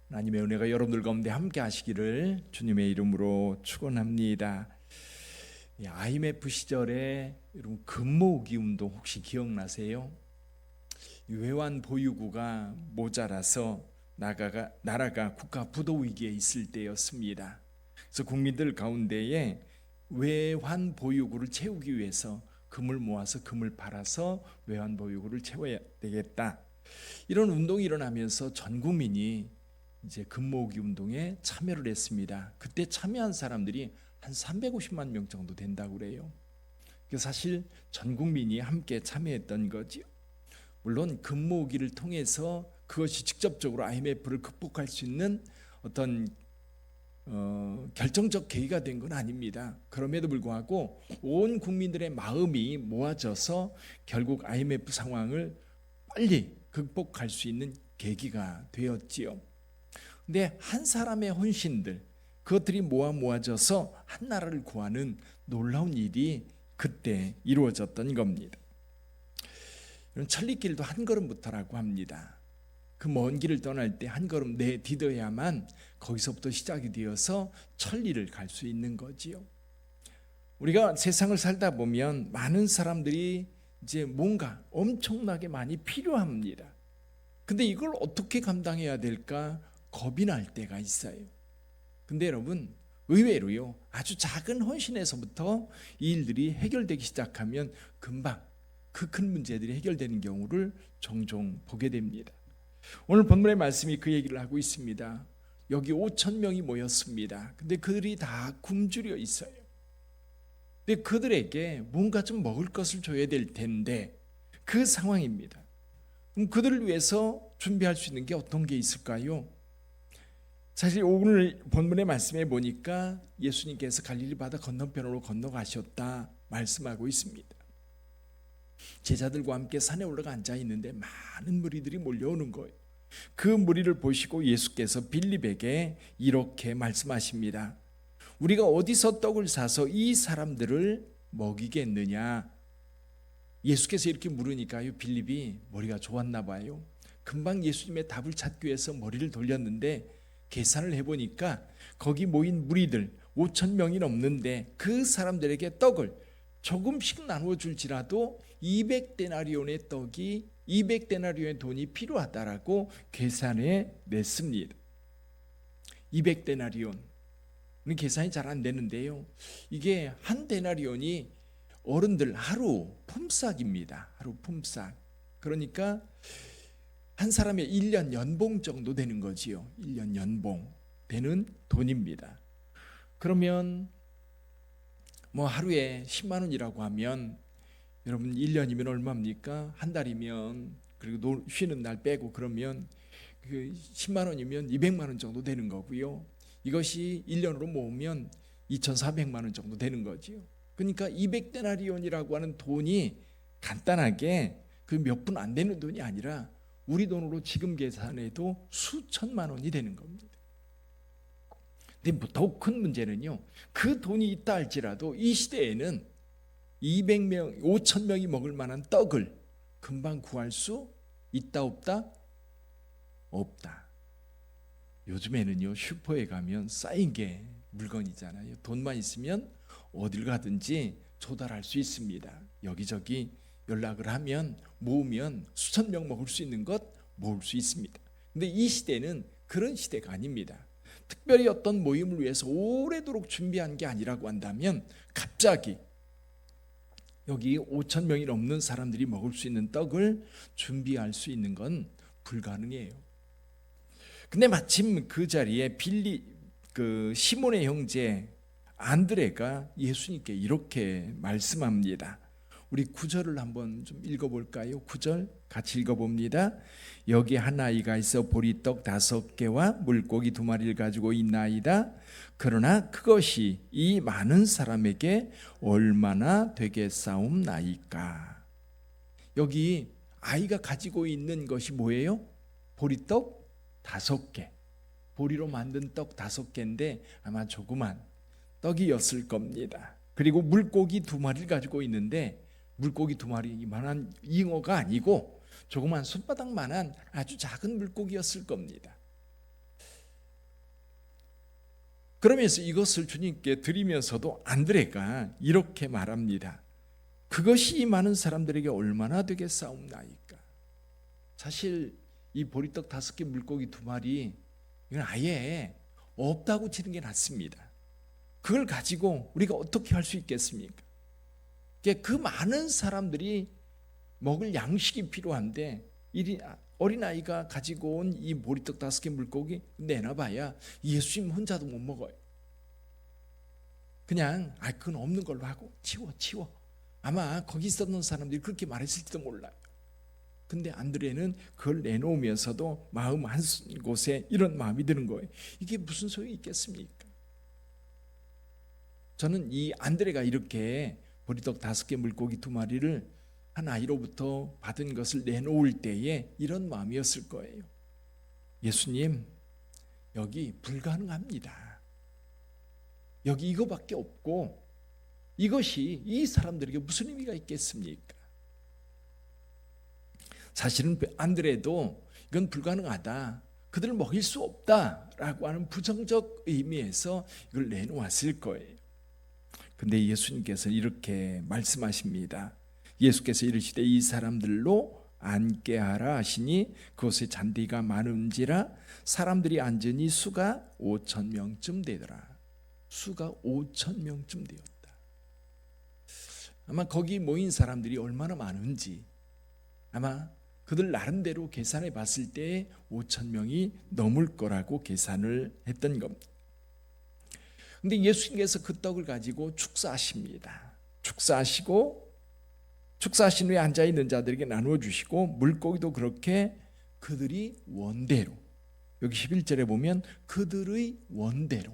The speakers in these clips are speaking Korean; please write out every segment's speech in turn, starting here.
하나님의 은혜가 여러분들 가운데 함께 하시기를 주님의 이름으로 축원합니다. IMF 시절에 여러분 금모으기 운동 혹시 기억나세요? 외환 보유고가 모자라서 나라가 국가 부도 위기에 있을 때였습니다. 그래서 국민들 가운데에 외환 보유고를 채우기 위해서 금을 모아서 금을 팔아서 외환 보유고를 채워야 되겠다. 이런 운동이 일어나면서 전 국민이 이제 금 모으기 운동에 참여를 했습니다. 그때 참여한 사람들이 한 350만 명 정도 된다고 그래요. 사실 전 국민이 함께 참여했던 거지요. 물론 금 모으기를 통해서 그것이 직접적으로 IMF를 극복할 수 있는 어떤 결정적 계기가 된 건 아닙니다. 그럼에도 불구하고 온 국민들의 마음이 모아져서 결국 IMF 상황을 빨리 극복할 수 있는 계기가 되었지요. 근데 한 사람의 헌신들, 그것들이 모아져서 한 나라를 구하는 놀라운 일이 그때 이루어졌던 겁니다. 천리길도 한 걸음부터라고 합니다. 그 먼 길을 떠날 때 한 걸음 내디뎌야만 거기서부터 시작이 되어서 천리를 갈 수 있는 거지요. 우리가 세상을 살다 보면 많은 사람들이 이제 뭔가 엄청나게 많이 필요합니다. 근데 이걸 어떻게 감당해야 될까 겁이 날 때가 있어요. 근데 여러분 의외로요, 아주 작은 헌신에서부터 이 일들이 해결되기 시작하면 금방 그 큰 문제들이 해결되는 경우를 종종 보게 됩니다. 오늘 본문의 말씀이 그 얘기를 하고 있습니다. 여기 5천 명이 모였습니다. 근데 그들이 다 굶주려 있어요. 근데 그들에게 뭔가 좀 먹을 것을 줘야 될 텐데 그 상황입니다. 그럼 그들을 위해서 준비할 수 있는 게 어떤 게 있을까요? 사실 오늘 본문의 말씀에 보니까 예수님께서 갈릴리 바다 건너편으로 건너가셨다 말씀하고 있습니다. 제자들과 함께 산에 올라가 앉아 있는데 많은 무리들이 몰려오는 거예요. 그 무리를 보시고 예수께서 빌립에게 이렇게 말씀하십니다. 우리가 어디서 떡을 사서 이 사람들을 먹이겠느냐? 예수께서 이렇게 물으니까요, 빌립이 머리가 좋았나 봐요. 금방 예수님의 답을 찾기 위해서 머리를 돌렸는데 계산을 해보니까 거기 모인 무리들 5천 명이 넘는데 그 사람들에게 떡을 조금씩 나누어 줄지라도 200데나리온의 떡이 200데나리온의 돈이 필요하다라고 계산해 냈습니다. 200데나리온 계산이 잘 안 되는데요. 이게 한 데나리온이 어른들 하루 품삯입니다. 하루 품삯. 그러니까 한 사람의 1년 연봉 정도 되는 거지요. 1년 연봉 되는 돈입니다. 그러면 뭐 하루에 10만 원이라고 하면 여러분 1년이면 얼마입니까? 한 달이면 그리고 쉬는 날 빼고 그러면 그 10만 원이면 200만 원 정도 되는 거고요. 이것이 1년으로 모으면 2,400만 원 정도 되는 거지요. 그러니까 200데나리온이라고 하는 돈이 간단하게 그 몇 푼 안 되는 돈이 아니라 우리 돈으로 지금 계산해도 수천만 원이 되는 겁니다. 근데 더욱 큰 문제는요, 그 돈이 있다 할지라도 이 시대에는 200명, 5천 명이 먹을 만한 떡을 금방 구할 수 있다 없다? 없다. 요즘에는요, 슈퍼에 가면 쌓인 게 물건이잖아요. 돈만 있으면 어딜 가든지 조달할 수 있습니다. 여기저기 연락을 하면 모으면 수천 명 먹을 수 있는 것 모을 수 있습니다. 근데 이 시대는 그런 시대가 아닙니다. 특별히 어떤 모임을 위해서 오래도록 준비한 게 아니라고 한다면 갑자기 여기 5천 명이 넘는 사람들이 먹을 수 있는 떡을 준비할 수 있는 건 불가능해요. 근데 마침 그 자리에 시몬의 형제 안드레가 예수님께 이렇게 말씀합니다. 우리 9절을 한번 좀 읽어볼까요? 9절 같이 읽어봅니다. 여기 한 아이가 있어 보리떡 5개와 물고기 2마리를 가지고 있나이다. 그러나 그것이 이 많은 사람에게 얼마나 되겠사옵나이까. 여기 아이가 가지고 있는 것이 뭐예요? 보리떡 5개. 보리로 만든 떡 5개인데 아마 조그만 떡이었을 겁니다. 그리고 물고기 2마리를 가지고 있는데 물고기 2마리 이만한 잉어가 아니고 조그만 손바닥만한 아주 작은 물고기였을 겁니다. 그러면서 이것을 주님께 드리면서도 안드레가 이렇게 말합니다. 그것이 많은 사람들에게 얼마나 되겠사옵나이까. 사실 이 보리떡 5개 물고기 2마리 이건 아예 없다고 치는 게 낫습니다. 그걸 가지고 우리가 어떻게 할 수 있겠습니까? 그 많은 사람들이 먹을 양식이 필요한데 어린아이가 가지고 온 이 보리떡 5개 물고기 내놔봐야 예수님 혼자도 못 먹어요. 그냥 그건 없는 걸로 하고 치워. 아마 거기 있었던 사람들이 그렇게 말했을지도 몰라요. 근데 안드레는 그걸 내놓으면서도 마음 한 곳에 이런 마음이 드는 거예요. 이게 무슨 소용이 있겠습니까? 저는 이 안드레가 이렇게 보리떡 5개 물고기 2마리를 한 아이로부터 받은 것을 내놓을 때에 이런 마음이었을 거예요. 예수님, 여기 불가능합니다. 여기 이거밖에 없고 이것이 이 사람들에게 무슨 의미가 있겠습니까? 사실은 안드레도 이건 불가능하다, 그들을 먹일 수 없다라고 하는 부정적 의미에서 이걸 내놓았을 거예요. 근데 예수님께서 이렇게 말씀하십니다. 예수께서 이르시되 이 사람들로 앉게 하라 하시니 그곳에 잔디가 많은지라 사람들이 앉으니 수가 5,000명쯤 되더라. 수가 5,000명쯤 되었다. 아마 거기 모인 사람들이 얼마나 많은지 아마 그들 나름대로 계산해 봤을 때 5,000명이 넘을 거라고 계산을 했던 겁니다. 근데 예수님께서 그 떡을 가지고 축사하십니다. 축사하신 후에 앉아있는 자들에게 나누어 주시고 물고기도 그렇게 그들이 원대로, 여기 11절에 보면 그들의 원대로,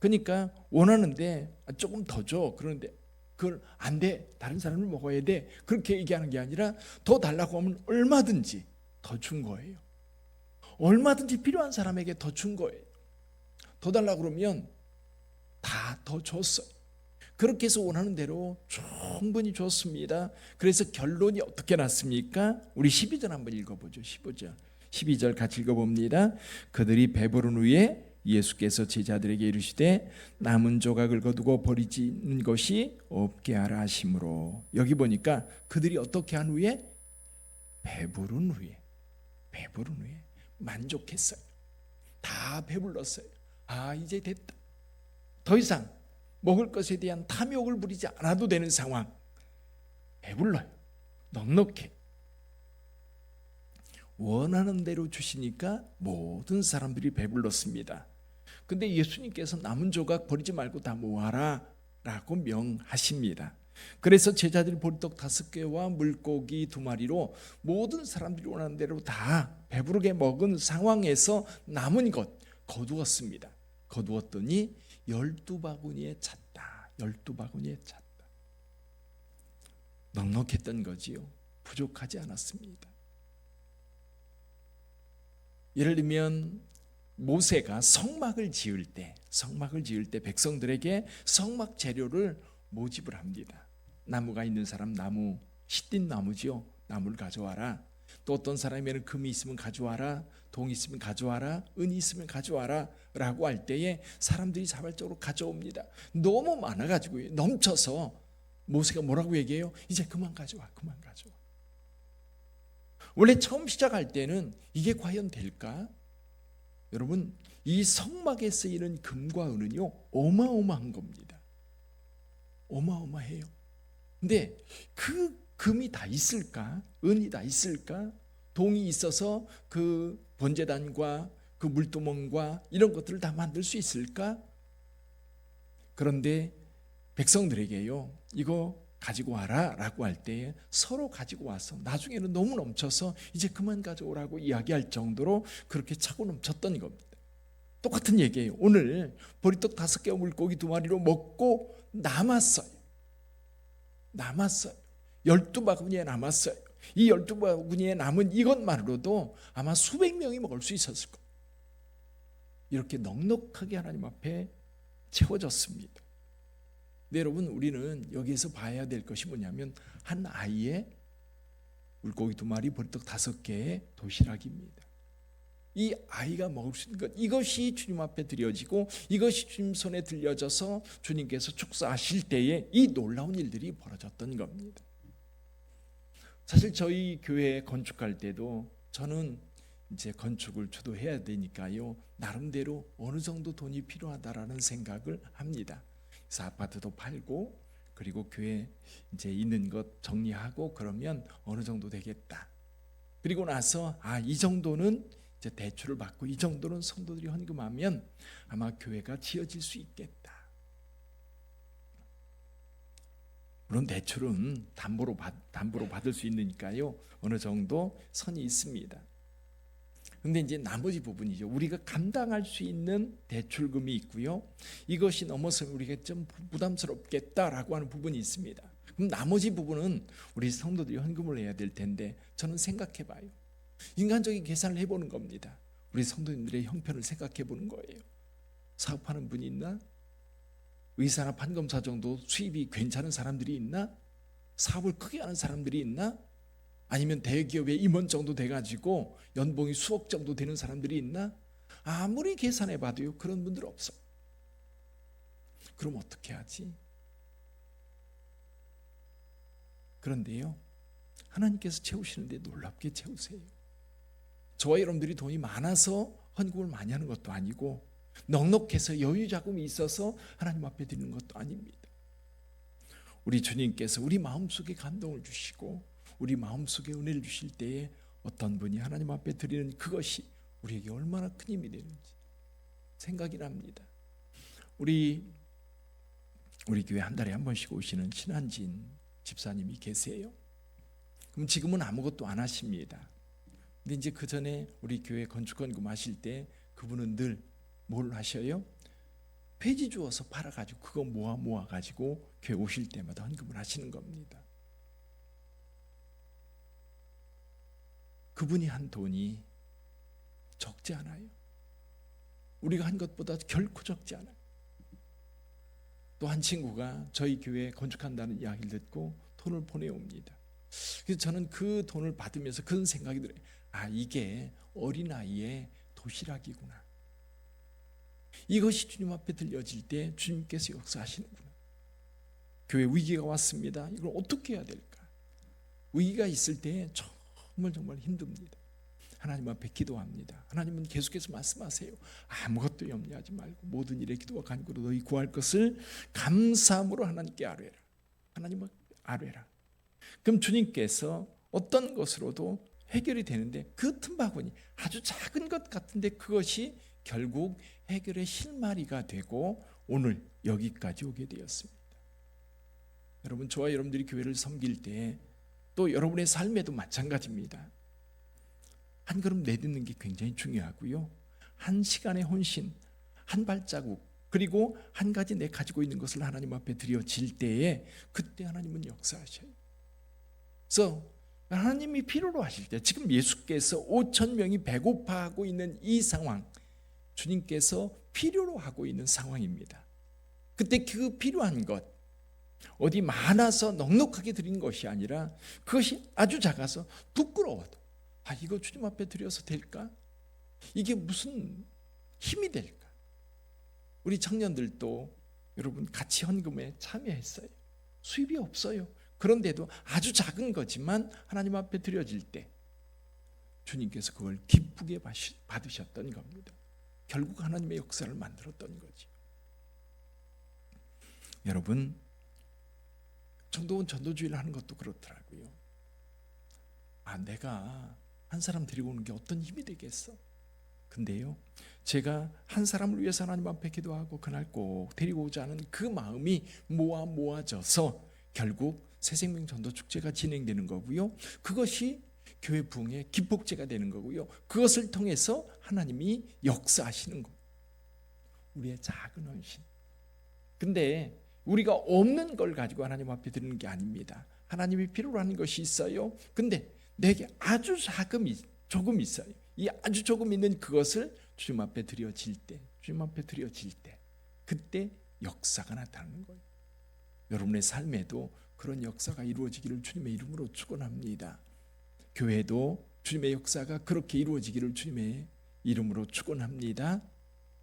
그러니까 원하는데 조금 더 줘, 그런데 그걸 안 돼, 다른 사람을 먹어야 돼, 그렇게 얘기하는 게 아니라 더 달라고 하면 얼마든지 더 준 거예요. 얼마든지 필요한 사람에게 더 준 거예요. 더 달라고 그러면 다 더 줬어요. 그렇게 해서 원하는 대로 충분히 줬습니다. 그래서 결론이 어떻게 났습니까? 우리 12절 한번 읽어보죠. 12절 같이 읽어봅니다. 그들이 배부른 후에 예수께서 제자들에게 이르시되 남은 조각을 거두고 버리지는 것이 없게 하라 하심으로. 여기 보니까 그들이 어떻게 한 후에? 배부른 후에 만족했어요. 다 배불렀어요. 이제 됐다. 더 이상 먹을 것에 대한 탐욕을 부리지 않아도 되는 상황. 배불러요. 넉넉해. 원하는 대로 주시니까 모든 사람들이 배불렀습니다. 근데 예수님께서 남은 조각 버리지 말고 다 모아라 라고 명하십니다. 그래서 제자들이 보리떡 5개와 물고기 2마리로 모든 사람들이 원하는 대로 다 배부르게 먹은 상황에서 남은 것 거두었습니다. 거두었더니 12바구니에 찼다. 12바구니에 찼다. 넉넉했던 거지요. 부족하지 않았습니다. 예를 들면 모세가 성막을 지을 때 백성들에게 성막 재료를 모집을 합니다. 나무가 있는 사람 나무, 시딘 나무지요. 나무를 가져와라. 또 어떤 사람에는 금이 있으면 가져와라, 동이 있으면 가져와라, 은이 있으면 가져와라 라고 할 때에 사람들이 자발적으로 가져옵니다. 너무 많아가지고 넘쳐서 모세가 뭐라고 얘기해요? 이제 그만 가져와. 원래 처음 시작할 때는 이게 과연 될까? 여러분, 이 성막에 쓰이는 금과 은은요 어마어마한 겁니다. 어마어마해요. 근데 그 금이 다 있을까? 은이 다 있을까? 동이 있어서 그 번제단과 그 물두멍과 이런 것들을 다 만들 수 있을까? 그런데 백성들에게요 이거 가지고 와라 라고 할 때 서로 가지고 와서 나중에는 너무 넘쳐서 이제 그만 가져오라고 이야기할 정도로 그렇게 차고 넘쳤던 겁니다. 똑같은 얘기예요. 오늘 보리떡 5개와 물고기 2마리로 먹고 남았어요. 12바구니에 남았어요. 이 12바구니에 남은 이것만으로도 아마 수백 명이 먹을 수 있었을 거예요. 이렇게 넉넉하게 하나님 앞에 채워졌습니다. 네, 여러분, 우리는 여기에서 봐야 될 것이 뭐냐면 한 아이의 물고기 2마리, 보리떡 5개의 도시락입니다. 이 아이가 먹을 수 있는 것, 이것이 주님 앞에 드려지고 이것이 주님 손에 들려져서 주님께서 축사하실 때에 이 놀라운 일들이 벌어졌던 겁니다. 사실 저희 교회 건축할 때도 저는 이제 건축을 주도해야 되니까요, 나름대로 어느 정도 돈이 필요하다라는 생각을 합니다. 그래서 아파트도 팔고 그리고 교회 이제 있는 것 정리하고 그러면 어느 정도 되겠다. 그리고 나서 이 정도는 이제 대출을 받고 이 정도는 성도들이 헌금하면 아마 교회가 지어질 수 있겠다. 물론 대출은 담보로 받을 수 있으니까요, 어느 정도 선이 있습니다. 근데 이제 나머지 부분이죠. 우리가 감당할 수 있는 대출금이 있고요. 이것이 넘어서면 우리가 좀 부담스럽겠다라고 하는 부분이 있습니다. 그럼 나머지 부분은 우리 성도들이 헌금을 해야 될 텐데, 저는 생각해 봐요. 인간적인 계산을 해보는 겁니다. 우리 성도님들의 형편을 생각해 보는 거예요. 사업하는 분이 있나? 의사나 판검사 정도 수입이 괜찮은 사람들이 있나? 사업을 크게 하는 사람들이 있나? 아니면 대기업의 임원 정도 돼가지고 연봉이 수억 정도 되는 사람들이 있나? 아무리 계산해 봐도요, 그런 분들 없어. 그럼 어떻게 하지? 그런데요, 하나님께서 채우시는데 놀랍게 채우세요. 저와 여러분들이 돈이 많아서 헌금을 많이 하는 것도 아니고, 넉넉해서 여유 자금이 있어서 하나님 앞에 드리는 것도 아닙니다. 우리 주님께서 우리 마음속에 감동을 주시고 우리 마음속에 은혜를 주실 때에 어떤 분이 하나님 앞에 드리는 그것이 우리에게 얼마나 큰 힘이 되는지 생각이 납니다. 우리 교회 한 달에 한 번씩 오시는 신한진 집사님이 계세요. 그럼 지금은 아무것도 안 하십니다. 근데 이제 그 전에 우리 교회 건축헌금 하실 때 그분은 늘 뭘 하셔요? 폐지 주워서 팔아가지고 그거 모아가지고 교회 오실 때마다 헌금을 하시는 겁니다. 그분이 한 돈이 적지 않아요. 우리가 한 것보다 결코 적지 않아요. 또 한 친구가 저희 교회 건축한다는 이야기를 듣고 돈을 보내옵니다. 그래서 저는 그 돈을 받으면서 그런 생각이 들어요. 이게 어린아이의 도시락이구나. 이것이 주님 앞에 들려질 때 주님께서 역사하시는구나. 교회 위기가 왔습니다. 이걸 어떻게 해야 될까? 위기가 있을 때 정말 힘듭니다. 하나님 앞에 기도합니다. 하나님은 계속해서 말씀하세요. 아무것도 염려하지 말고 모든 일에 기도와 간구로 너희 구할 것을 감사함으로 하나님께 아뢰라. 하나님은 아뢰라. 그럼 주님께서 어떤 것으로도 해결이 되는데, 그 틈바구니 아주 작은 것 같은데 그것이 결국 해결의 실마리가 되고 오늘 여기까지 오게 되었습니다. 여러분, 저와 여러분들이 교회를 섬길 때 또 여러분의 삶에도 마찬가지입니다. 한 걸음 내딛는 게 굉장히 중요하고요. 한 시간의 혼신, 한 발자국, 그리고 한 가지 내 가지고 있는 것을 하나님 앞에 드려질 때에 그때 하나님은 역사하셔요. 그래서 하나님이 필요로 하실 때, 지금 예수께서 5천 명이 배고파하고 있는 이 상황, 주님께서 필요로 하고 있는 상황입니다. 그때 그 필요한 것, 어디 많아서 넉넉하게 드린 것이 아니라 그것이 아주 작아서 부끄러워도 이거 주님 앞에 드려서 될까? 이게 무슨 힘이 될까? 우리 청년들도 여러분 같이 헌금에 참여했어요. 수입이 없어요. 그런데도 아주 작은 거지만 하나님 앞에 드려질 때 주님께서 그걸 기쁘게 받으셨던 겁니다. 결국 하나님의 역사를 만들었던 거죠. 여러분, 정도원 전도주의를 하는 것도 그렇더라고요. 내가 한 사람 데리고 오는 게 어떤 힘이 되겠어? 근데요, 제가 한 사람을 위해서 하나님 앞에 기도하고 그날 꼭 데리고 오자는 그 마음이 모아져서 결국 새생명 전도 축제가 진행되는 거고요. 그것이 교회 부흥의 기폭제가 되는 거고요. 그것을 통해서 하나님이 역사하시는 거. 우리의 작은 헌신. 근데 우리가 없는 걸 가지고 하나님 앞에 드리는 게 아닙니다. 하나님이 필요로 하는 것이 있어요. 근데 내게 아주 조금 있어요. 이 아주 조금 있는 그것을 주님 앞에 드려질 때, 그때 역사가 나타나는 거예요. 여러분의 삶에도 그런 역사가 이루어지기를 주님의 이름으로 축원합니다. 교회도 주님의 역사가 그렇게 이루어지기를 주님의 이름으로 축원합니다.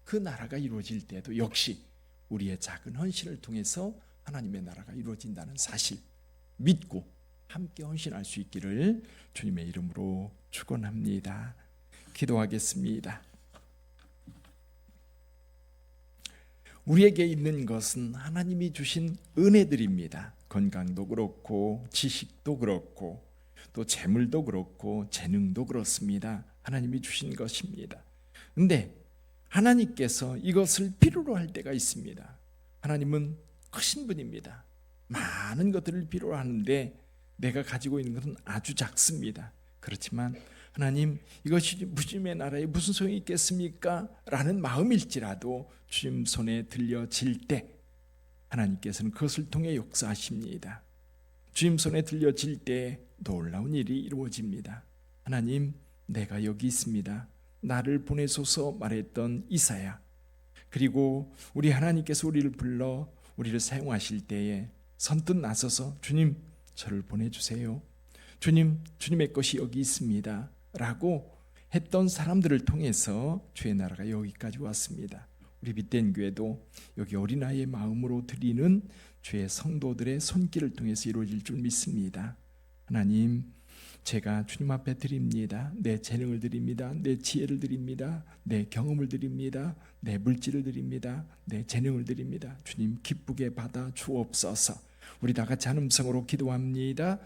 그 나라가 이루어질 때도 역시 우리의 작은 헌신을 통해서 하나님의 나라가 이루어진다는 사실 믿고 함께 헌신할 수 있기를 주님의 이름으로 축원합니다. 기도하겠습니다. 우리에게 있는 것은 하나님이 주신 은혜들입니다. 건강도 그렇고 지식도 그렇고 또 재물도 그렇고 재능도 그렇습니다. 하나님이 주신 것입니다. 근데 하나님께서 이것을 필요로 할 때가 있습니다. 하나님은 크신 분입니다. 많은 것들을 필요로 하는데 내가 가지고 있는 것은 아주 작습니다. 그렇지만 하나님, 이것이 주님의 나라에 무슨 소용이 있겠습니까? 라는 마음일지라도 주님 손에 들려질 때 하나님께서는 그것을 통해 역사하십니다. 주님 손에 들려질 때 놀라운 일이 이루어집니다. 하나님, 내가 여기 있습니다. 나를 보내소서 말했던 이사야, 그리고 우리 하나님께서 우리를 불러 우리를 사용하실 때에 선뜻 나서서 주님, 저를 보내주세요. 주님, 주님의 것이 여기 있습니다 라고 했던 사람들을 통해서 주의 나라가 여기까지 왔습니다. 우리 빛된 교회도 여기 어린아이의 마음으로 드리는 주의 성도들의 손길을 통해서 이루어질 줄 믿습니다. 하나님, 제가 주님 앞에 드립니다. 내 재능을 드립니다. 내 지혜를 드립니다. 내 경험을 드립니다. 내 물질을 드립니다. 내 재능을 드립니다. 주님, 기쁘게 받아 주옵소서. 우리 다 같이 한 음성으로 기도합니다.